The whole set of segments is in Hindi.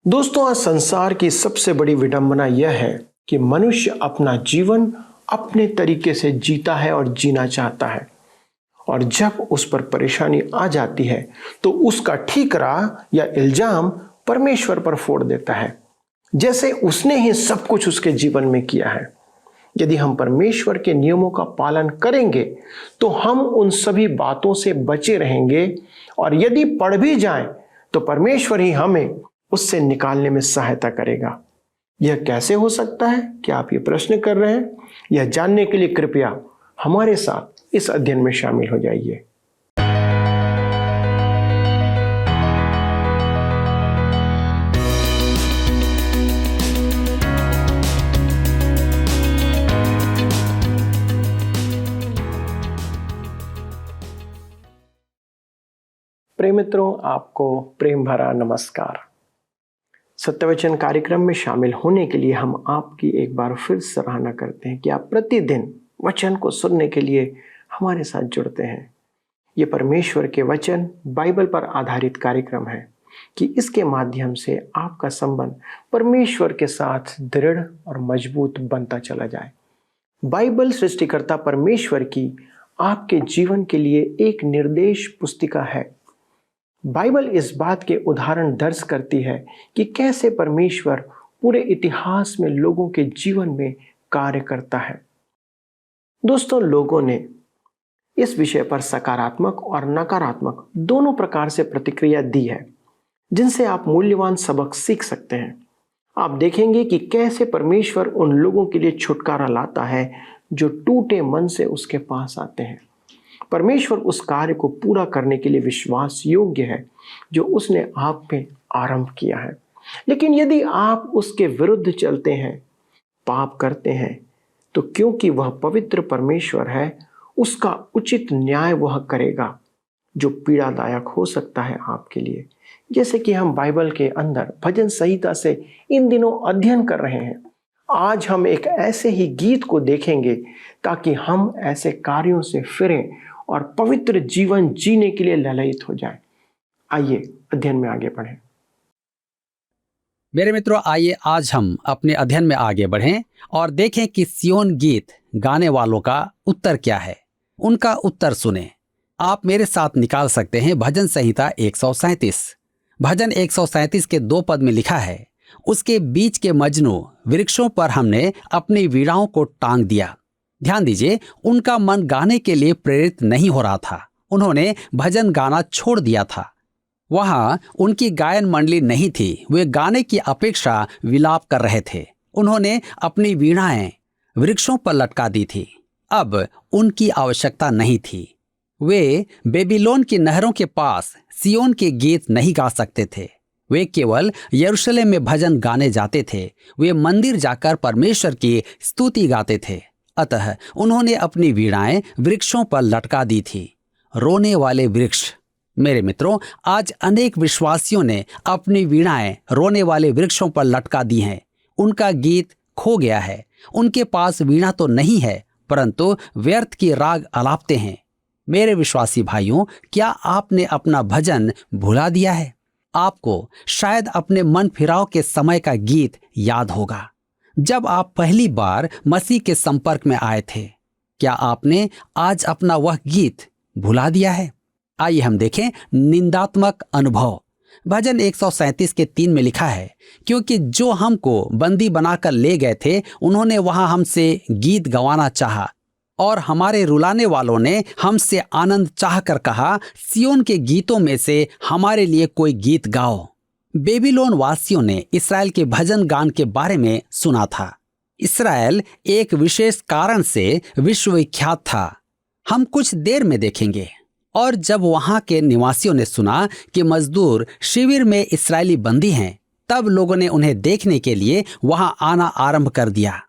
दोस्तों, आज संसार की सबसे बड़ी विडंबना यह है कि मनुष्य अपना जीवन अपने तरीके से जीता है और जीना चाहता है। और जब उस पर परेशानी आ जाती है तो उसका ठीकरा या इल्जाम परमेश्वर पर फोड़ देता है, जैसे उसने ही सब कुछ उसके जीवन में किया है। यदि हम परमेश्वर के नियमों का पालन करेंगे तो हम उन सभी बातों से बचे रहेंगे, और यदि पड़ भी जाएं तो परमेश्वर ही हमें उससे निकालने में सहायता करेगा। यह कैसे हो सकता है? क्या आप ये प्रश्न कर रहे हैं? यह जानने के लिए कृपया हमारे साथ इस अध्ययन में शामिल हो जाइए। प्रिय मित्रों, आपको प्रेम भरा नमस्कार। सत्यवचन कार्यक्रम में शामिल होने के लिए हम आपकी एक बार फिर सराहना करते हैं कि आप प्रतिदिन वचन को सुनने के लिए हमारे साथ जुड़ते हैं। ये परमेश्वर के वचन बाइबल पर आधारित कार्यक्रम है कि इसके माध्यम से आपका संबंध परमेश्वर के साथ दृढ़ और मजबूत बनता चला जाए। बाइबल सृष्टिकर्ता परमेश्वर की आपके जीवन के लिए एक निर्देश पुस्तिका है। बाइबल इस बात के उदाहरण दर्ज करती है कि कैसे परमेश्वर पूरे इतिहास में लोगों के जीवन में कार्य करता है। दोस्तों, लोगों ने इस विषय पर सकारात्मक और नकारात्मक दोनों प्रकार से प्रतिक्रिया दी है, जिनसे आप मूल्यवान सबक सीख सकते हैं। आप देखेंगे कि कैसे परमेश्वर उन लोगों के लिए छुटकारा लाता है जो टूटे मन से उसके पास आते हैं। परमेश्वर उस कार्य को पूरा करने के लिए विश्वास योग्य है जो उसने आप में आरंभ किया है। लेकिन यदि आप उसके विरुद्ध चलते हैं, पाप करते हैं, तो क्योंकि वह पवित्र परमेश्वर है, उसका उचित न्याय वह करेगा जो पीड़ादायक हो सकता है आपके लिए। जैसे कि हम बाइबल के अंदर भजन संहिता से इन दिनों अध्ययन कर रहे हैं। आज हम एक ऐसे ही गीत को देखेंगे ताकि हम ऐसे कार्यों से फिरें और पवित्र जीवन जीने के लिए ललायित हो जाएं। आइए अध्ययन में आगे बढ़ें। मेरे मित्रों, आइए आज हम अपने अध्ययन में आगे बढ़ें और देखें कि सियोन गीत गाने वालों का उत्तर क्या है। उनका उत्तर सुने। आप मेरे साथ निकाल सकते हैं भजन संहिता 137। भजन 137 के 2 पद में लिखा है, उसके बीच के मजनू वृक्षों पर हमने अपनी वीणाओं को टांग दिया। ध्यान दीजिए, उनका मन गाने के लिए प्रेरित नहीं हो रहा था। उन्होंने भजन गाना छोड़ दिया था। वहां उनकी गायन मंडली नहीं थी। वे गाने की अपेक्षा विलाप कर रहे थे। उन्होंने अपनी वीणाएं वृक्षों पर लटका दी थी। अब उनकी आवश्यकता नहीं थी। वे बेबीलोन की नहरों के पास सियोन के गीत नहीं गा सकते थे। वे केवल यरूशलेम में भजन गाने जाते थे। वे मंदिर जाकर परमेश्वर की स्तुति गाते थे। अतः उन्होंने अपनी वीणाएं वृक्षों पर लटका दी थी। रोने वाले वृक्ष। मेरे मित्रों, आज अनेक विश्वासियों ने अपनी वीणाएं रोने वाले वृक्षों पर लटका दी हैं। उनका गीत खो गया है। उनके पास वीणा तो नहीं है, परंतु व्यर्थ की राग अलापते हैं। मेरे विश्वासी भाइयों, क्या आपने अपना भजन भुला दिया है? आपको शायद अपने मन फिराव के समय का गीत याद होगा, जब आप पहली बार मसीह के संपर्क में आए थे। क्या आपने आज अपना वह गीत भुला दिया है? आइए हम देखें निंदात्मक अनुभव। भजन 137 के 3 में लिखा है, क्योंकि जो हमको बंदी बनाकर ले गए थे, उन्होंने वहां हमसे गीत गवाना चाहा, और हमारे रुलाने वालों ने हमसे आनंद चाह कर कहा, सियोन के गीतों में से हमारे लिए कोई गीत गाओ। बेबीलोन वासियों ने इसराइल के भजन गान के बारे में सुना था। इसराइल एक विशेष कारण से विश्वविख्यात था। हम कुछ देर में देखेंगे। और जब वहां के निवासियों ने सुना कि मजदूर शिविर में इस्राएली बंदी हैं, तब लोगों ने उन्हें देखने के लिए वहां आना आरंभ कर दिया।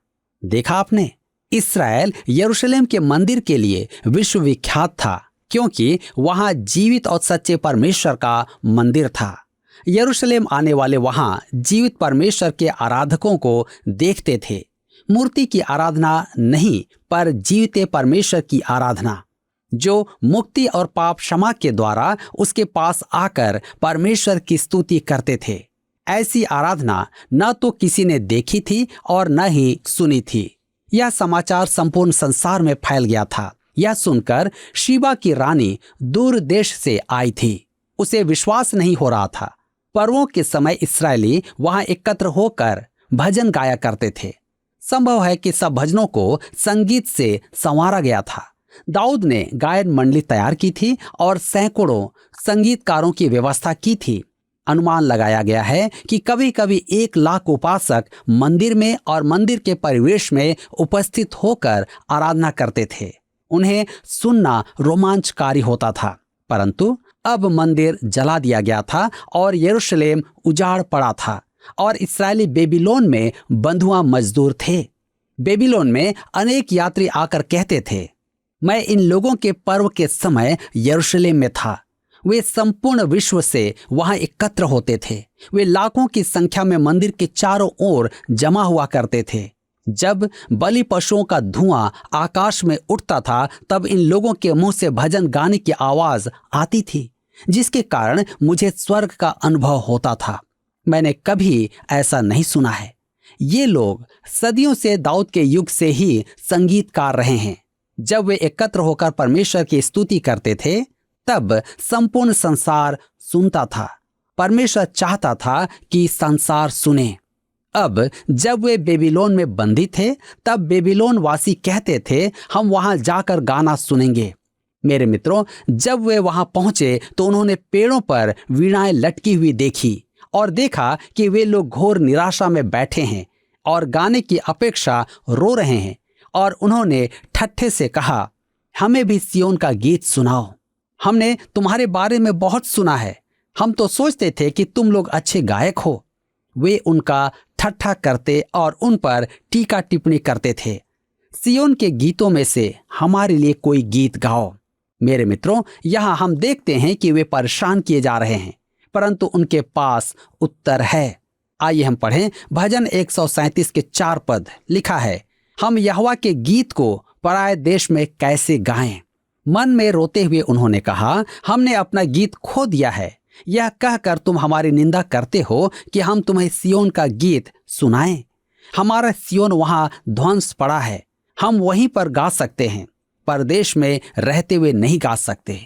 देखा आपने, इसराइल यरूशलेम के मंदिर के लिए विश्वविख्यात था, क्योंकि वहां जीवित और सच्चे परमेश्वर का मंदिर था। यरूशलेम आने वाले वहां जीवित परमेश्वर के आराधकों को देखते थे। मूर्ति की आराधना नहीं, पर जीवित परमेश्वर की आराधना, जो मुक्ति और पाप क्षमा के द्वारा उसके पास आकर परमेश्वर की स्तुति करते थे। ऐसी आराधना न तो किसी ने देखी थी और न ही सुनी थी। यह समाचार संपूर्ण संसार में फैल गया था। यह सुनकर शीबा की रानी दूर देश से आई थी। उसे विश्वास नहीं हो रहा था। पर्वों के समय इस्राएली वहां एकत्र होकर भजन गाया करते थे। संभव है कि सब भजनों को संगीत से संवारा गया था। दाऊद ने गायन मंडली तैयार की थी और सैकड़ों संगीतकारों की व्यवस्था की थी। अनुमान लगाया गया है कि कभी कभी 1 लाख उपासक मंदिर में और मंदिर के परिवेश में उपस्थित होकर आराधना करते थे। उन्हें सुनना रोमांचकारी होता था। परंतु अब मंदिर जला दिया गया था और यरूशलेम उजाड़ पड़ा था और इस्राएली बेबीलोन में बंधुआ मजदूर थे। बेबीलोन में अनेक यात्री आकर कहते थे, मैं इन लोगों के पर्व के समय यरूशलेम में था। वे संपूर्ण विश्व से वहां एकत्र होते थे। वे लाखों की संख्या में मंदिर के चारों ओर जमा हुआ करते थे। जब बलि पशुओं का धुआं आकाश में उठता था तब इन लोगों के मुंह से भजन गाने की आवाज आती थी, जिसके कारण मुझे स्वर्ग का अनुभव होता था। मैंने कभी ऐसा नहीं सुना है। ये लोग सदियों से दाऊद के युग से ही संगीतकार रहे हैं। जब वे एकत्र होकर परमेश्वर की स्तुति करते थे तब संपूर्ण संसार सुनता था। परमेश्वर चाहता था कि संसार सुने। अब जब वे बेबीलोन में बंदी थे तब बेबीलोन वासी कहते थे, हम वहां जाकर गाना सुनेंगे। मेरे मित्रों, जब वे वहां पहुंचे तो उन्होंने पेड़ों पर वीणाएं लटकी हुई देखी और देखा कि वे लोग घोर निराशा में बैठे हैं और गाने की अपेक्षा रो रहे हैं। और उन्होंने ठट्ठे से कहा, हमें भी सियोन का गीत सुनाओ। हमने तुम्हारे बारे में बहुत सुना है। हम तो सोचते थे कि तुम लोग अच्छे गायक हो। वे उनका ठट्ठा करते और उन पर टीका टिप्पणी करते थे। सियोन के गीतों में से हमारे लिए कोई गीत गाओ। मेरे मित्रों, यहाँ हम देखते हैं कि वे परेशान किए जा रहे हैं, परंतु उनके पास उत्तर है। आइए हम पढ़ें भजन 137 के 4 पद। लिखा है, हम यहोवा के गीत को पराये देश में कैसे गाएं। मन में रोते हुए उन्होंने कहा, हमने अपना गीत खो दिया है। यह कहकर तुम हमारी निंदा करते हो कि हम तुम्हें सियोन का गीत सुनाएं। हमारा सियोन वहां ध्वंस पड़ा है। हम वहीं पर गा सकते हैं, परदेश में रहते हुए नहीं गा सकते।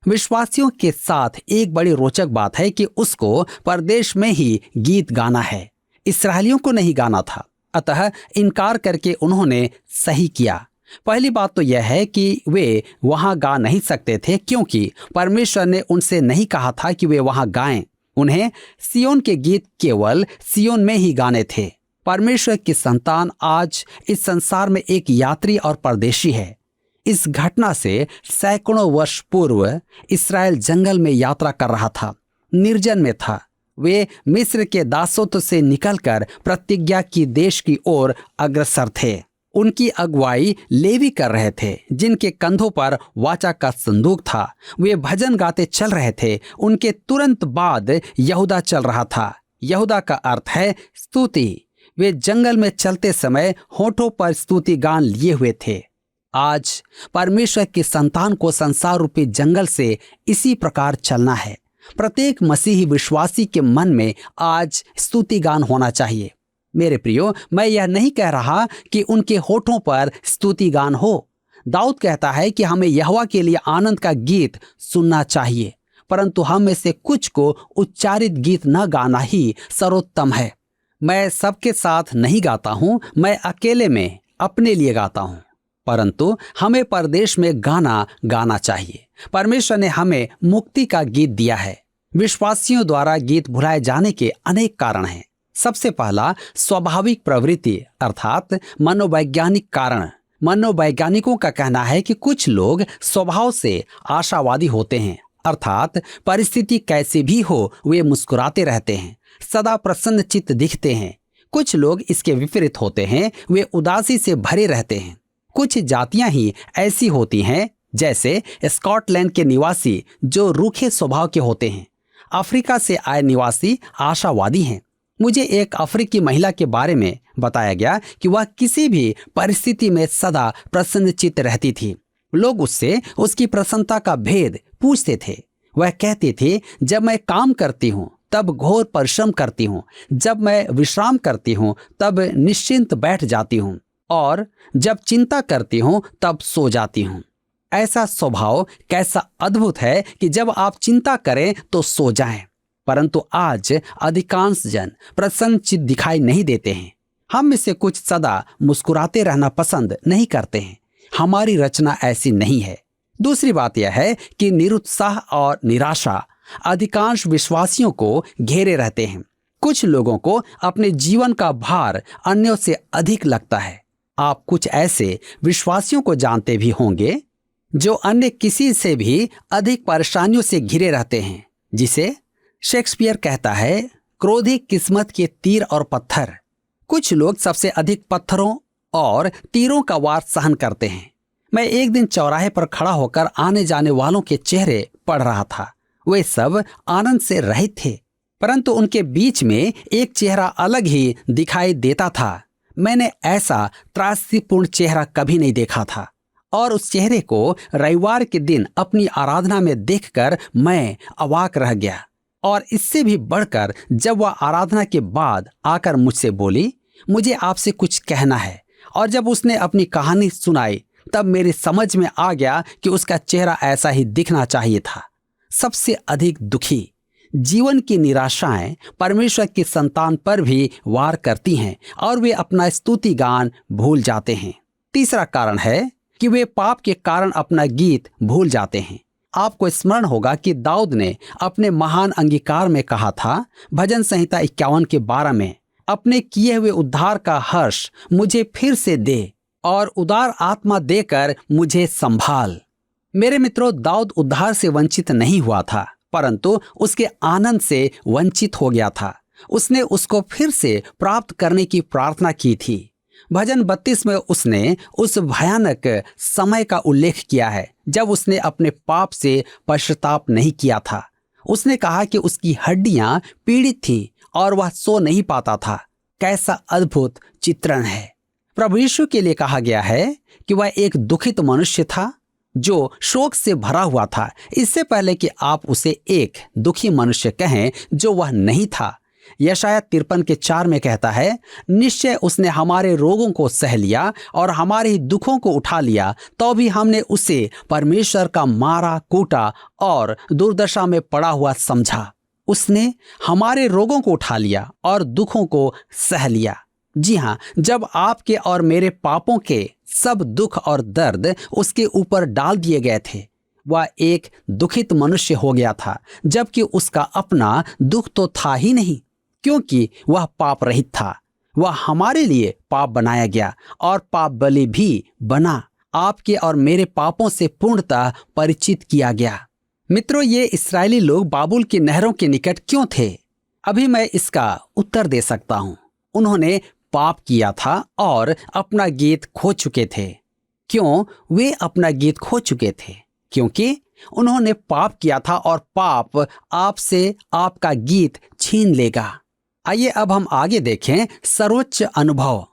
विश्वासियों के साथ एक बड़ी रोचक बात है कि उसको परदेश में ही गीत गाना है। इस्राएलियों को नहीं गाना था। अतः इनकार करके उन्होंने सही किया। पहली बात तो यह है कि वे वहां गा नहीं सकते थे, क्योंकि परमेश्वर ने उनसे नहीं कहा था कि वे वहां गाएं। उन्हें सियोन के गीत केवल सियोन में ही गाने थे। परमेश्वर की संतान आज इस संसार में एक यात्री और परदेशी है। इस घटना से सैकड़ों वर्ष पूर्व इस्राएल जंगल में यात्रा कर रहा था, निर्जन में था। वे मिस्र के दासत्व से निकलकर प्रतिज्ञा की देश की ओर अग्रसर थे। उनकी अगुवाई लेवी कर रहे थे, जिनके कंधों पर वाचा का संदूक था। वे भजन गाते चल रहे थे। उनके तुरंत बाद यहूदा चल रहा था। यहूदा का अर्थ है स्तुति। वे जंगल में चलते समय होठों पर स्तुति गान लिए हुए थे। आज परमेश्वर की संतान को संसार रूपी जंगल से इसी प्रकार चलना है। प्रत्येक मसीही विश्वासी के मन में आज स्तुति गान होना चाहिए। मेरे प्रियो, मैं यह नहीं कह रहा कि उनके होठों पर स्तुति गान हो। दाऊद कहता है कि हमें यहोवा के लिए आनंद का गीत सुनना चाहिए, परंतु हम में से कुछ को उच्चारित गीत न गाना ही सर्वोत्तम है। मैं सबके साथ नहीं गाता हूँ, मैं अकेले में अपने लिए गाता हूँ, परंतु हमें परदेश में गाना गाना चाहिए। परमेश्वर ने हमें मुक्ति का गीत दिया है। विश्वासियों द्वारा गीत भुलाए जाने के अनेक कारण हैं। सबसे पहला स्वाभाविक प्रवृत्ति अर्थात मनोवैज्ञानिक कारण। मनोवैज्ञानिकों का कहना है कि कुछ लोग स्वभाव से आशावादी होते हैं, अर्थात परिस्थिति कैसी भी हो वे मुस्कुराते रहते हैं, सदा प्रसन्न चित्त दिखते हैं। कुछ लोग इसके विपरीत होते हैं, वे उदासी से भरे रहते हैं। कुछ जातियां ही ऐसी होती हैं, जैसे स्कॉटलैंड के निवासी जो रूखे स्वभाव के होते हैं। अफ्रीका से आए निवासी आशावादी हैं। मुझे एक अफ्रीकी महिला के बारे में बताया गया कि वह किसी भी परिस्थिति में सदा प्रसन्नचित्त रहती थी। लोग उससे उसकी प्रसन्नता का भेद पूछते थे। वह कहती थी, जब मैं काम करती हूँ तब घोर परिश्रम करती हूँ। जब मैं विश्राम करती हूँ तब निश्चिंत बैठ जाती हूँ, और जब चिंता करती हूँ तब सो जाती हूँ। ऐसा स्वभाव कैसा अद्भुत है कि जब आप चिंता करें तो सो जाएं। परंतु आज अधिकांश जन प्रसन्नचित्त दिखाई नहीं देते हैं। हम में से कुछ सदा मुस्कुराते रहना पसंद नहीं करते हैं। हमारी रचना ऐसी नहीं है। दूसरी बात यह है कि निरुत्साह और निराशा अधिकांश विश्वासियों को घेरे रहते हैं। कुछ लोगों को अपने जीवन का भार अन्यों से अधिक लगता है। आप कुछ ऐसे विश्वासियों को जानते भी होंगे जो अन्य किसी से भी अधिक परेशानियों से घिरे रहते हैं, जिसे शेक्सपियर कहता है, क्रोधी किस्मत के तीर और पत्थर। कुछ लोग सबसे अधिक पत्थरों और तीरों का वार सहन करते हैं। मैं एक दिन चौराहे पर खड़ा होकर आने जाने वालों के चेहरे पढ़ रहा था। वे सब आनंद से रहित थे, परंतु उनके बीच में एक चेहरा अलग ही दिखाई देता था। मैंने ऐसा त्रासदीपूर्ण चेहरा कभी नहीं देखा था, और उस चेहरे को रविवार के दिन अपनी आराधना में देखकर मैं अवाक रह गया। और इससे भी बढ़कर जब वह आराधना के बाद आकर मुझसे बोली, मुझे आपसे कुछ कहना है। और जब उसने अपनी कहानी सुनाई तब मेरी समझ में आ गया कि उसका चेहरा ऐसा ही दिखना चाहिए था। सबसे अधिक दुखी जीवन की निराशाएं परमेश्वर की संतान पर भी वार करती हैं और वे अपना स्तुति गान भूल जाते हैं। तीसरा कारण है कि वे पाप के कारण अपना गीत भूल जाते हैं। आपको स्मरण होगा कि दाऊद ने अपने महान अंगीकार में कहा था, भजन संहिता 51 के 12 में, अपने किए हुए उद्धार का हर्ष मुझे फिर से दे और उदार आत्मा देकर मुझे संभाल। मेरे मित्रों, दाऊद उद्धार से वंचित नहीं हुआ था, परंतु उसके आनंद से वंचित हो गया था। उसने उसको फिर से प्राप्त करने की प्रार्थना की थी। भजन 32 में उसने उस भयानक समय का उल्लेख किया है जब उसने अपने पाप से पश्चाताप नहीं किया था। उसने कहा कि उसकी हड्डियां पीड़ित थीं और वह सो नहीं पाता था। कैसा अद्भुत चित्रण है। प्रभु यीशु के लिए कहा गया है कि वह एक दुखित मनुष्य था जो शोक से भरा हुआ था, इससे पहले कि आप उसे एक दुखी मनुष्य कहें जो वह नहीं था। यशाया 53 के 4 में कहता है, निश्चय उसने हमारे रोगों को सह लिया और हमारे दुखों को उठा लिया, तो भी हमने उसे परमेश्वर का मारा कूटा और दुर्दशा में पड़ा हुआ समझा। उसने हमारे रोगों को उठा लिया और दुखों को सह लिया। जी हाँ, जब आपके और मेरे पापों के सब दुख और दर्द उसके ऊपर डाल दिए गए थे, वह एक दुखित मनुष्य हो गया था, जबकि उसका अपना दुख तो था ही नहीं, क्योंकि वह पाप रहित था। वह हमारे लिए पाप बनाया गया और पाप बलि भी बना। आपके और मेरे पापों से पूर्णतः परिचित किया गया। मित्रों, ये इस्राएली लोग बाबुल की नहरों के निकट क्यों थे? अभी मैं इसका उत्तर दे सकता हूँ। उन्होंने पाप किया था और अपना गीत खो चुके थे। क्यों वे अपना गीत खो चुके थे? क्योंकि उन्होंने पाप किया था और पाप आपसे आपका गीत छीन लेगा। आइए अब हम आगे देखें सर्वोच्च अनुभव।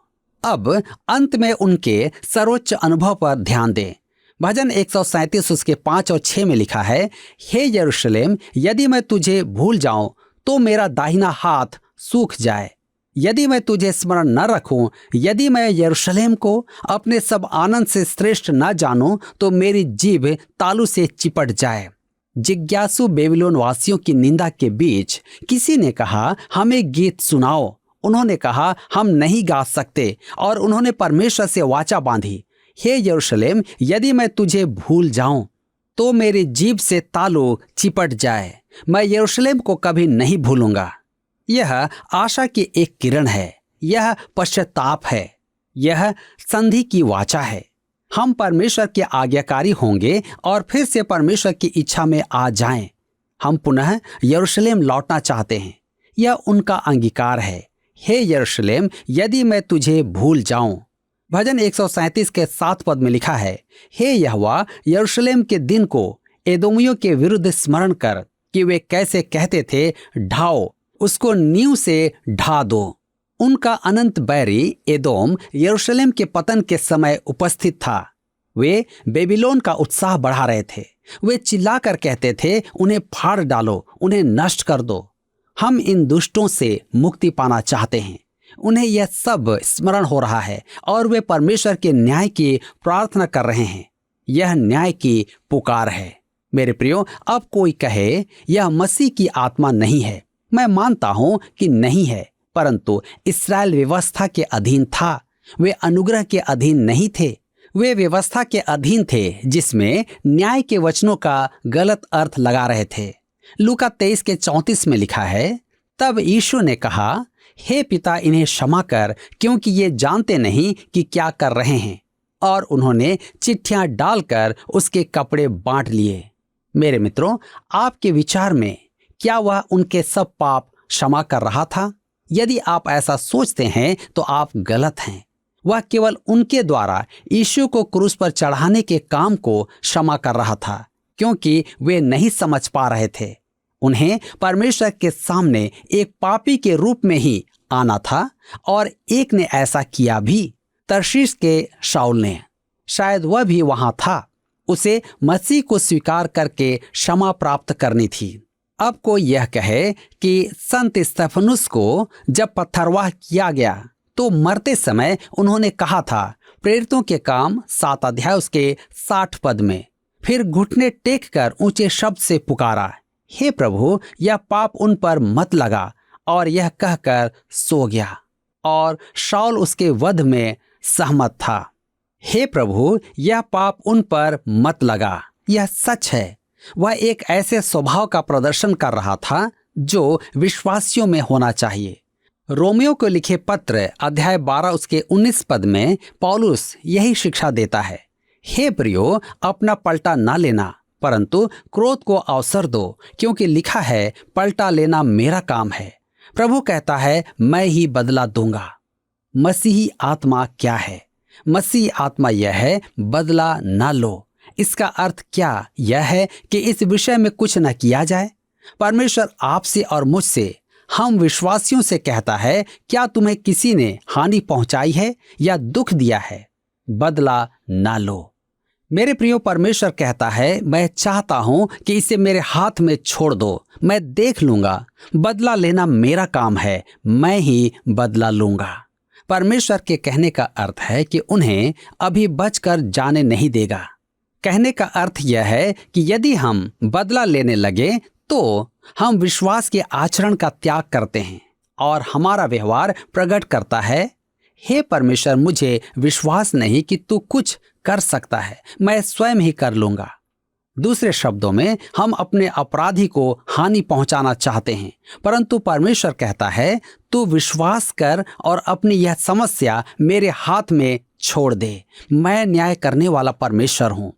अब अंत में उनके सर्वोच्च अनुभव पर ध्यान दें। भजन 137 उसके 5 और 6 में लिखा है, हे यरूशलेम, यदि मैं तुझे भूल जाऊं तो मेरा दाहिना हाथ सूख जाए। यदि मैं तुझे स्मरण न रखूं, यदि मैं यरूशलेम को अपने सब आनंद से श्रेष्ठ न जानूं, तो मेरी जीभ तालू से चिपट जाए। जिज्ञासु बेबीलोन वासियों की निंदा के बीच किसी ने कहा, हमें गीत सुनाओ। उन्होंने कहा, हम नहीं गा सकते, और उन्होंने परमेश्वर से वाचा बांधी, हे यरूशलेम, यदि मैं तुझे भूल जाऊं तो मेरी जीभ से तालू चिपट जाए। मैं यरूशलेम को कभी नहीं भूलूंगा। यह आशा की एक किरण है, यह पश्चाताप है, यह संधि की वाचा है। हम परमेश्वर के आज्ञाकारी होंगे और फिर से परमेश्वर की इच्छा में आ जाएं। हम पुनः यरूशलेम लौटना चाहते हैं, यह उनका अंगीकार है। हे यरूशलेम, यदि मैं तुझे भूल जाऊं। भजन 137 के 7 पद में लिखा है, हे यहोवा, यरूशलेम के दिन को एदोमियों के विरुद्ध स्मरण कर कि वे कैसे कहते थे, ढाओ, उसको नींव से ढा दो। उनका अनंत बैरी एदोम यरूशलेम के पतन के समय उपस्थित था। वे बेबीलोन का उत्साह बढ़ा रहे थे। वे चिल्लाकर कहते थे, उन्हें फाड़ डालो, उन्हें नष्ट कर दो। हम इन दुष्टों से मुक्ति पाना चाहते हैं। उन्हें यह सब स्मरण हो रहा है और वे परमेश्वर के न्याय की प्रार्थना कर रहे हैं। यह न्याय की पुकार है। मेरे प्रियो, अब कोई कहे यह मसीह की आत्मा नहीं है। मैं मानता हूं कि नहीं है, परंतु इस्राएल व्यवस्था के अधीन था। वे अनुग्रह के अधीन नहीं थे। वे व्यवस्था के अधीन थे जिसमें न्याय के वचनों का गलत अर्थ लगा रहे थे। लूका 23:34 में लिखा है, तब यीशु ने कहा, हे पिता, इन्हें क्षमा कर, क्योंकि ये जानते नहीं कि क्या कर रहे हैं। और उन्होंने चिट्ठियां डालकर उसके कपड़े बांट लिए। मेरे मित्रों, आपके विचार में क्या वह उनके सब पाप क्षमा कर रहा था? यदि आप ऐसा सोचते हैं तो आप गलत हैं। वह केवल उनके द्वारा यीशु को क्रूस पर चढ़ाने के काम को क्षमा कर रहा था, क्योंकि वे नहीं समझ पा रहे थे। उन्हें परमेश्वर के सामने एक पापी के रूप में ही आना था, और एक ने ऐसा किया भी, तर्शीश के शाऊल ने। शायद वह भी वहां था। उसे मसीह को स्वीकार करके क्षमा प्राप्त करनी थी। अब कोई यह कहे कि संत स्तेफनुस को जब पत्थरवाह किया गया तो मरते समय उन्होंने कहा था, प्रेरितों के काम 7 अध्याय उसके 60 पद में, फिर घुटने टेक कर ऊंचे शब्द से पुकारा, हे प्रभु, यह पाप उन पर मत लगा, और यह कहकर सो गया। और शाऊल उसके वध में सहमत था। हे प्रभु, यह पाप उन पर मत लगा। यह सच है। वह एक ऐसे स्वभाव का प्रदर्शन कर रहा था जो विश्वासियों में होना चाहिए। रोमियो को लिखे पत्र अध्याय 12 उसके 19 पद में पौलुस यही शिक्षा देता है, हे प्रियो, अपना पलटा ना लेना, परंतु क्रोध को अवसर दो, क्योंकि लिखा है, पलटा लेना मेरा काम है, प्रभु कहता है, मैं ही बदला दूंगा। मसीही आत्मा क्या है? मसीही आत्मा यह है, बदला ना लो। इसका अर्थ क्या यह है कि इस विषय में कुछ न किया जाए। परमेश्वर आपसे और मुझसे, हम विश्वासियों से कहता है, क्या तुम्हें किसी ने हानि पहुंचाई है या दुख दिया है? बदला ना लो। मेरे प्रियो, परमेश्वर कहता है, मैं चाहता हूं कि इसे मेरे हाथ में छोड़ दो, मैं देख लूंगा। बदला लेना मेरा काम है, मैं ही बदला लूंगा। परमेश्वर के कहने का अर्थ है कि उन्हें अभी बचकर जाने नहीं देगा। कहने का अर्थ यह है कि यदि हम बदला लेने लगे तो हम विश्वास के आचरण का त्याग करते हैं और हमारा व्यवहार प्रकट करता है, हे परमेश्वर, मुझे विश्वास नहीं कि तू कुछ कर सकता है, मैं स्वयं ही कर लूंगा। दूसरे शब्दों में, हम अपने अपराधी को हानि पहुंचाना चाहते हैं, परंतु परमेश्वर कहता है, तू विश्वास कर और अपनी यह समस्या मेरे हाथ में छोड़ दे। मैं न्याय करने वाला परमेश्वर हूं।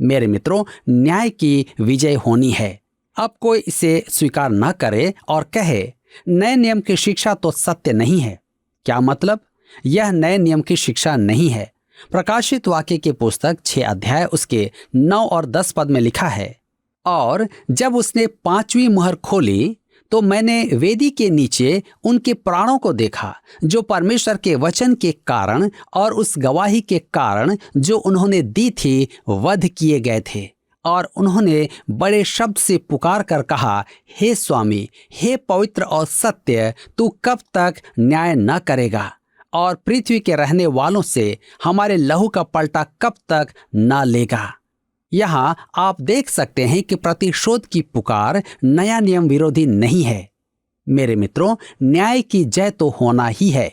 मेरे मित्रों, न्याय की विजय होनी है। अब कोई इसे स्वीकार न करे और कहे, नए नियम की शिक्षा तो सत्य नहीं है। क्या मतलब? यह नए नियम की शिक्षा नहीं है। प्रकाशित वाक्य की पुस्तक 6 अध्याय उसके 9 और 10 पद में लिखा है, और जब उसने 5वीं मुहर खोली तो मैंने वेदी के नीचे उनके प्राणों को देखा, जो परमेश्वर के वचन के कारण और उस गवाही के कारण जो उन्होंने दी थी, वध किए गए थे। और उन्होंने बड़े शब्द से पुकार कर कहा, हे स्वामी, हे पवित्र और सत्य, तू कब तक न्याय न करेगा और पृथ्वी के रहने वालों से हमारे लहू का पलटा कब तक न लेगा। यहाँ आप देख सकते हैं कि प्रतिशोध की पुकार नया नियम विरोधी नहीं है। मेरे मित्रों, न्याय की जय तो होना ही है।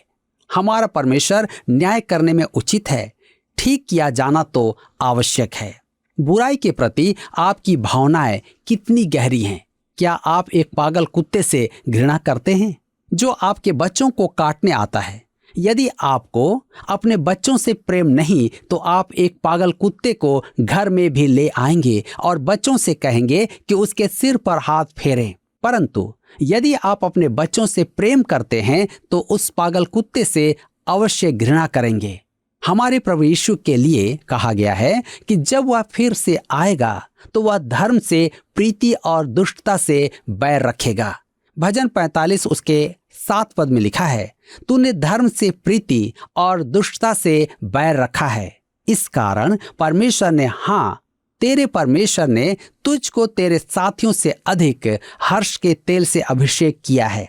हमारा परमेश्वर न्याय करने में उचित है। ठीक किया जाना तो आवश्यक है। बुराई के प्रति आपकी भावनाएं कितनी गहरी हैं? क्या आप एक पागल कुत्ते से घृणा करते हैं जो आपके बच्चों को काटने आता है? यदि आपको अपने बच्चों से प्रेम नहीं तो आप एक पागल कुत्ते को घर में भी ले आएंगे और बच्चों से कहेंगे कि उसके सिर पर हाथ फेरें। परंतु यदि आप अपने बच्चों से प्रेम करते हैं तो उस पागल कुत्ते से अवश्य घृणा करेंगे। हमारे प्रभु यीशु के लिए कहा गया है कि जब वह फिर से आएगा तो वह धर्म से प्रीति और दुष्टता से बैर रखेगा। भजन 45 उसके 7 पद में लिखा है, तूने धर्म से प्रीति और दुष्टता से बैर रखा है। इस कारण परमेश्वर ने हाँ तेरे परमेश्वर ने तुझको तेरे साथियों से अधिक हर्ष के तेल से अभिषेक किया है।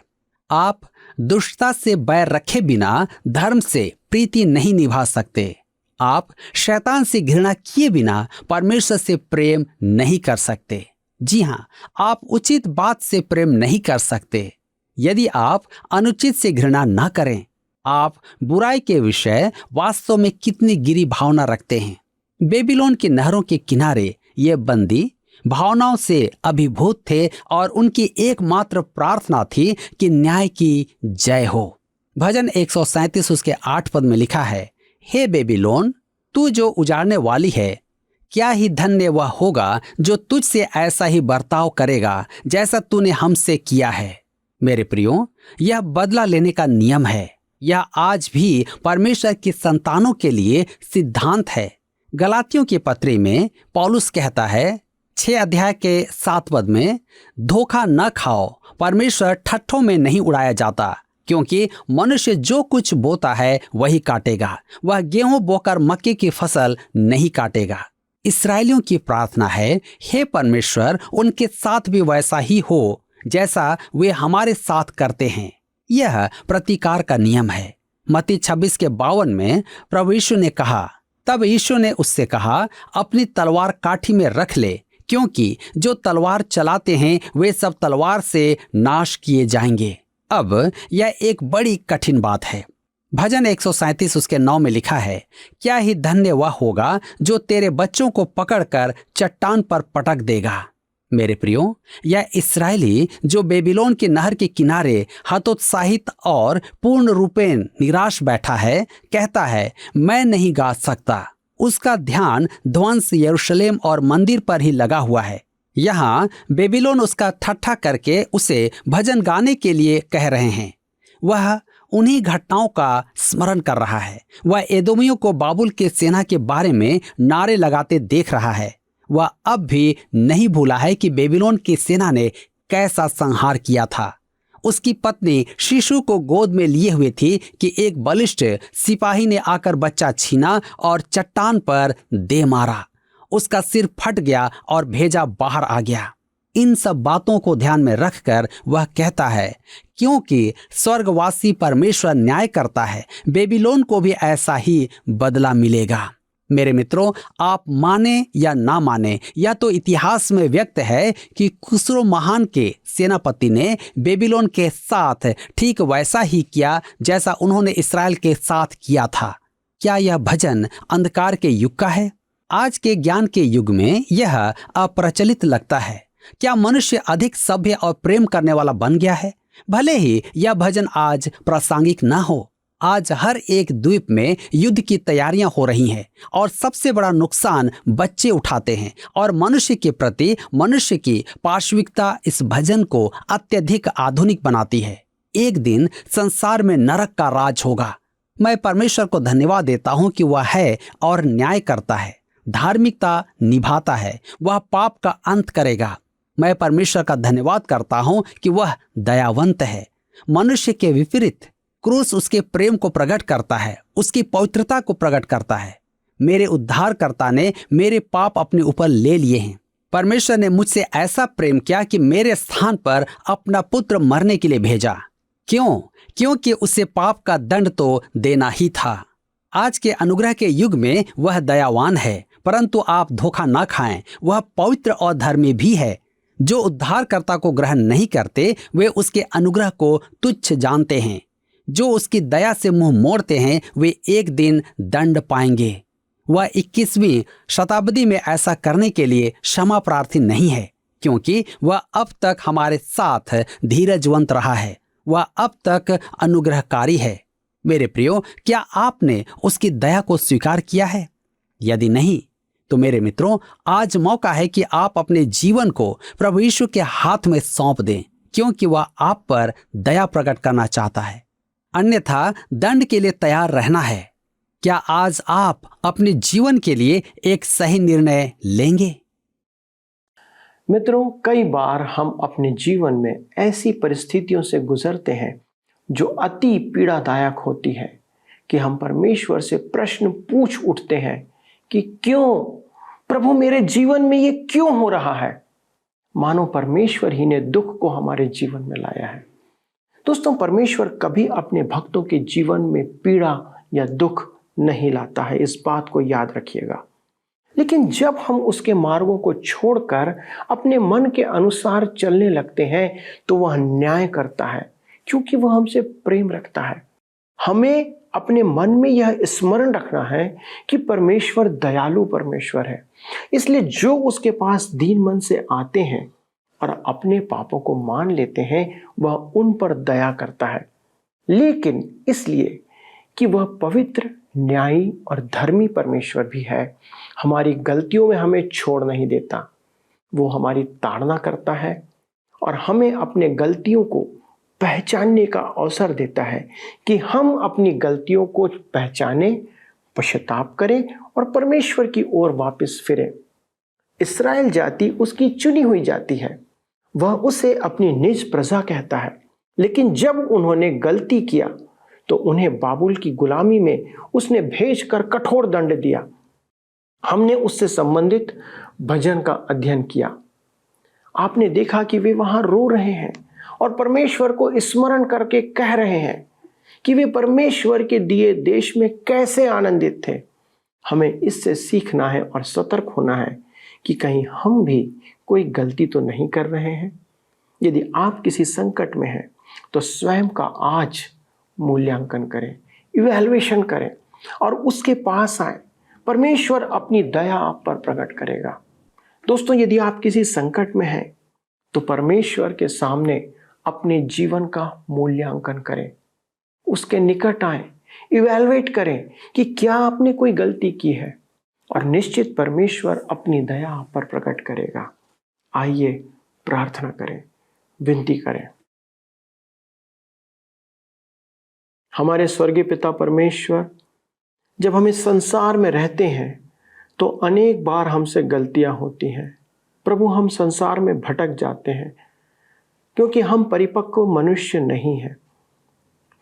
आप दुष्टता से बैर रखे बिना धर्म से प्रीति नहीं निभा सकते। आप शैतान से घृणा किए बिना परमेश्वर से प्रेम नहीं कर सकते। जी हाँ, आप उचित बात से प्रेम नहीं कर सकते यदि आप अनुचित से घृणा न करें। आप बुराई के विषय वास्तव में कितनी गिरी भावना रखते हैं। बेबीलोन की नहरों के किनारे ये बंदी भावनाओं से अभिभूत थे और उनकी एकमात्र प्रार्थना थी कि न्याय की जय हो। भजन 137 उसके 8 पद में लिखा है, हे बेबीलोन, तू जो उजाड़ने वाली है, क्या ही धन्य वह होगा जो तुझसे ऐसा ही बर्ताव करेगा जैसा तूने हमसे किया है। मेरे प्रियो, यह बदला लेने का नियम है। यह आज भी परमेश्वर की संतानों के लिए सिद्धांत है। गलातियों की पत्री में पौलुस कहता है 6 अध्याय के 7 पद में, धोखा न खाओ, परमेश्वर ठट्ठों में नहीं उड़ाया जाता, क्योंकि मनुष्य जो कुछ बोता है वही काटेगा। वह गेहूं बोकर मक्के की फसल नहीं काटेगा। इस्राएलियों की प्रार्थना है, हे परमेश्वर, उनके साथ भी वैसा ही हो जैसा वे हमारे साथ करते हैं। यह प्रतिकार का नियम है। मत्ती 26 के 52 में प्रभु यीशु ने कहा, तब यीशु ने उससे कहा, अपनी तलवार काठी में रख ले, क्योंकि जो तलवार चलाते हैं वे सब तलवार से नाश किए जाएंगे। अब यह एक बड़ी कठिन बात है। भजन 137 उसके 9 में लिखा है, क्या ही धन्य वह होगा जो तेरे बच्चों को पकड़कर चट्टान पर पटक देगा। मेरे प्रियो, यह इस्राएली जो बेबीलोन की नहर के किनारे हतोत्साहित और पूर्ण रूपेण निराश बैठा है, कहता है, मैं नहीं गा सकता। उसका ध्यान ध्वंस यरूशलेम और मंदिर पर ही लगा हुआ है। यहाँ बेबीलोन उसका ठट्ठा करके उसे भजन गाने के लिए कह रहे हैं। वह उन्हीं घटनाओं का स्मरण कर रहा है। वह एदोमियों को बाबुल के सेना के बारे में नारे लगाते देख रहा है। वह अब भी नहीं भूला है कि बेबीलोन की सेना ने कैसा संहार किया था। उसकी पत्नी शिशु को गोद में लिए हुए थी कि एक बलिष्ठ सिपाही ने आकर बच्चा छीना और चट्टान पर दे मारा। उसका सिर फट गया और भेजा बाहर आ गया। इन सब बातों को ध्यान में रखकर वह कहता है, क्योंकि स्वर्गवासी परमेश्वर न्याय करता है, बेबीलोन को भी ऐसा ही बदला मिलेगा। मेरे मित्रों, आप माने या ना माने, या तो इतिहास में व्यक्त है कि खुसरो महान के सेनापति ने बेबीलोन के साथ ठीक वैसा ही किया जैसा उन्होंने इस्राएल के साथ किया था। क्या यह भजन अंधकार के युग का है? आज के ज्ञान के युग में यह अप्रचलित लगता है। क्या मनुष्य अधिक सभ्य और प्रेम करने वाला बन गया है? भले ही यह भजन आज प्रासंगिक ना हो। आज हर एक द्वीप में युद्ध की तैयारियां हो रही हैं और सबसे बड़ा नुकसान बच्चे उठाते हैं, और मनुष्य के प्रति मनुष्य की पार्श्विकता इस भजन को अत्यधिक आधुनिक बनाती है। एक दिन संसार में नरक का राज होगा। मैं परमेश्वर को धन्यवाद देता हूं कि वह है और न्याय करता है, धार्मिकता निभाता है, वह पाप का अंत करेगा। मैं परमेश्वर का धन्यवाद करता हूं कि वह दयावंत है। मनुष्य के विपरीत क्रूस उसके प्रेम को प्रकट करता है, उसकी पवित्रता को प्रकट करता है। मेरे उद्धारकर्ता ने मेरे पाप अपने ऊपर ले लिए हैं। परमेश्वर ने मुझसे ऐसा प्रेम किया कि मेरे स्थान पर अपना पुत्र मरने के लिए भेजा। क्यों? क्योंकि उसे पाप का दंड तो देना ही था। आज के अनुग्रह के युग में वह दयावान है, परंतु आप धोखा ना खाएं, वह पवित्र और धर्मी भी है। जो उद्धारकर्ता को ग्रहण नहीं करते वे उसके अनुग्रह को तुच्छ जानते हैं। जो उसकी दया से मुंह मोड़ते हैं वे एक दिन दंड पाएंगे। वह 21वीं शताब्दी में ऐसा करने के लिए क्षमा प्रार्थी नहीं है, क्योंकि वह अब तक हमारे साथ धीरजवंत रहा है। वह अब तक अनुग्रहकारी है। मेरे प्रियो, क्या आपने उसकी दया को स्वीकार किया है? यदि नहीं तो मेरे मित्रों, आज मौका है कि आप अपने जीवन को प्रभु यीशु के हाथ में सौंप दें, क्योंकि वह आप पर दया प्रकट करना चाहता है। अन्यथा दंड के लिए तैयार रहना है। क्या आज आप अपने जीवन के लिए एक सही निर्णय लेंगे? मित्रों, कई बार हम अपने जीवन में ऐसी परिस्थितियों से गुजरते हैं जो अति पीड़ादायक होती है कि हम परमेश्वर से प्रश्न पूछ उठते हैं कि क्यों प्रभु मेरे जीवन में ये क्यों हो रहा है? मानो परमेश्वर ही ने दुख को हमारे जीवन में लाया है। दोस्तों, परमेश्वर कभी अपने भक्तों के जीवन में पीड़ा या दुख नहीं लाता है, इस बात को याद रखिएगा। लेकिन जब हम उसके मार्गों को छोड़कर अपने मन के अनुसार चलने लगते हैं तो वह न्याय करता है, क्योंकि वह हमसे प्रेम रखता है। हमें अपने मन में यह स्मरण रखना है कि परमेश्वर दयालु परमेश्वर है, इसलिए जो उसके पास दीन मन से आते हैं और अपने पापों को मान लेते हैं वह उन पर दया करता है, लेकिन इसलिए कि वह पवित्र, न्यायी और धर्मी परमेश्वर भी है, हमारी गलतियों में हमें छोड़ नहीं देता। वो हमारी ताड़ना करता है और हमें अपने गलतियों को पहचानने का अवसर देता है कि हम अपनी गलतियों को पहचानें, पश्चाताप करें और परमेश्वर की ओर वापस फिरें। इस्राएल जाति उसकी चुनी हुई जाति है, वह उसे अपनी निज प्रजा कहता है, लेकिन जब उन्होंने गलती किया तो उन्हें बाबुल की गुलामी में उसने भेजकर कठोर दंड दिया। हमने उससे संबंधित भजन का अध्ययन किया। आपने देखा कि वे वहां रो रहे हैं और परमेश्वर को स्मरण करके कह रहे हैं कि वे परमेश्वर के दिए देश में कैसे आनंदित थे। हमें इससे सीखना है और सतर्क होना है कि कहीं हम भी कोई गलती तो नहीं कर रहे हैं। यदि आप किसी संकट में हैं तो स्वयं का आज मूल्यांकन करें, इवैल्यूएशन करें और उसके पास आए। परमेश्वर अपनी दया आप पर प्रकट करेगा। दोस्तों, यदि आप किसी संकट में हैं तो परमेश्वर के सामने अपने जीवन का मूल्यांकन करें, उसके निकट आए, इवैल्यूएट करें कि क्या आपने कोई गलती की है और निश्चित परमेश्वर अपनी दया आप पर प्रकट करेगा। आइए प्रार्थना करें, विनती करें। हमारे स्वर्गीय पिता परमेश्वर, जब हम इस संसार में रहते हैं तो अनेक बार हमसे गलतियां होती हैं। प्रभु, हम संसार में भटक जाते हैं क्योंकि हम परिपक्व मनुष्य नहीं हैं।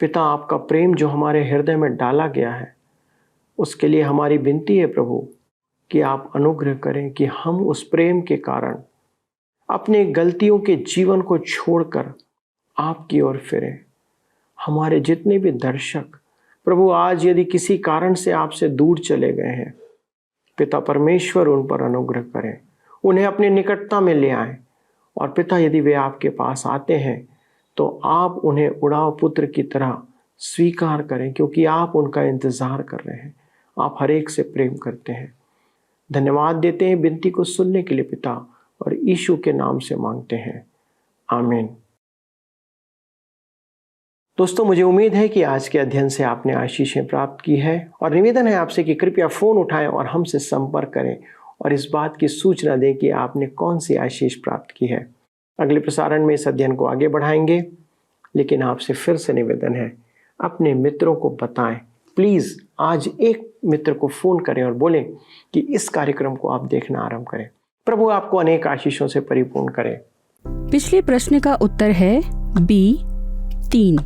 पिता, आपका प्रेम जो हमारे हृदय में डाला गया है उसके लिए हमारी विनती है प्रभु कि आप अनुग्रह करें कि हम उस प्रेम के कारण अपने गलतियों के जीवन को छोड़कर आपकी ओर फिरें। हमारे जितने भी दर्शक प्रभु आज यदि किसी कारण से आपसे दूर चले गए हैं, पिता परमेश्वर उन पर अनुग्रह करें, उन्हें अपने निकटता में ले आएं। और पिता, यदि वे आपके पास आते हैं तो आप उन्हें उड़ाव पुत्र की तरह स्वीकार करें, क्योंकि आप उनका इंतजार कर रहे हैं। आप हर एक से प्रेम करते हैं। धन्यवाद देते हैं विनती को सुनने के लिए पिता, और यीशु के नाम से मांगते हैं, आमीन। दोस्तों, मुझे उम्मीद है कि आज के अध्ययन से आपने आशीषें प्राप्त की है और निवेदन है आपसे कि कृपया फ़ोन उठाएं और हमसे संपर्क करें और इस बात की सूचना दें कि आपने कौन सी आशीष प्राप्त की है। अगले प्रसारण में इस अध्ययन को आगे बढ़ाएंगे, लेकिन आपसे फिर से निवेदन है, अपने मित्रों को बताएं। प्लीज़ आज एक मित्र को फ़ोन करें और बोलें कि इस कार्यक्रम को आप देखना आरंभ करें। प्रभु आपको अनेक आशीषों से परिपूर्ण करें। पिछले प्रश्न का उत्तर है B3।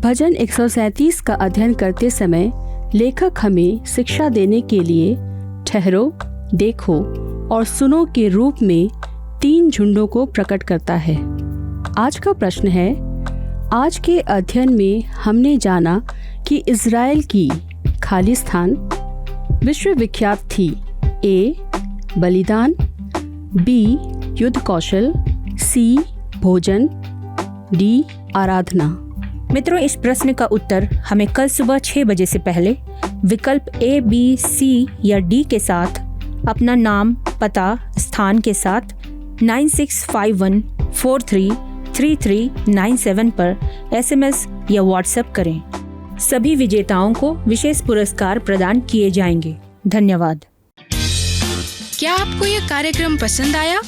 भजन 137 का अध्ययन करते समय लेखक हमें शिक्षा देने के लिए ठहरो, देखो और सुनो के रूप में 3 झुंडों को प्रकट करता है। आज का प्रश्न है, आज के अध्ययन में हमने जाना कि इज़राइल की खालिस्तान विश्वविख्यात थी। A. बलिदान, B. युद्ध कौशल, C. भोजन, D. आराधना। मित्रों, इस प्रश्न का उत्तर हमें कल सुबह 6 बजे से पहले विकल्प A, B, C या D के साथ अपना नाम, पता, स्थान के साथ 9651433397 पर SMS या WhatsApp करें। सभी विजेताओं को विशेष पुरस्कार प्रदान किए जाएंगे। धन्यवाद। क्या आपको यह कार्यक्रम पसंद आया?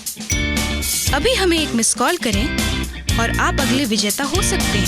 अभी हमें एक मिस कॉल करें और आप अगले विजेता हो सकते हैं।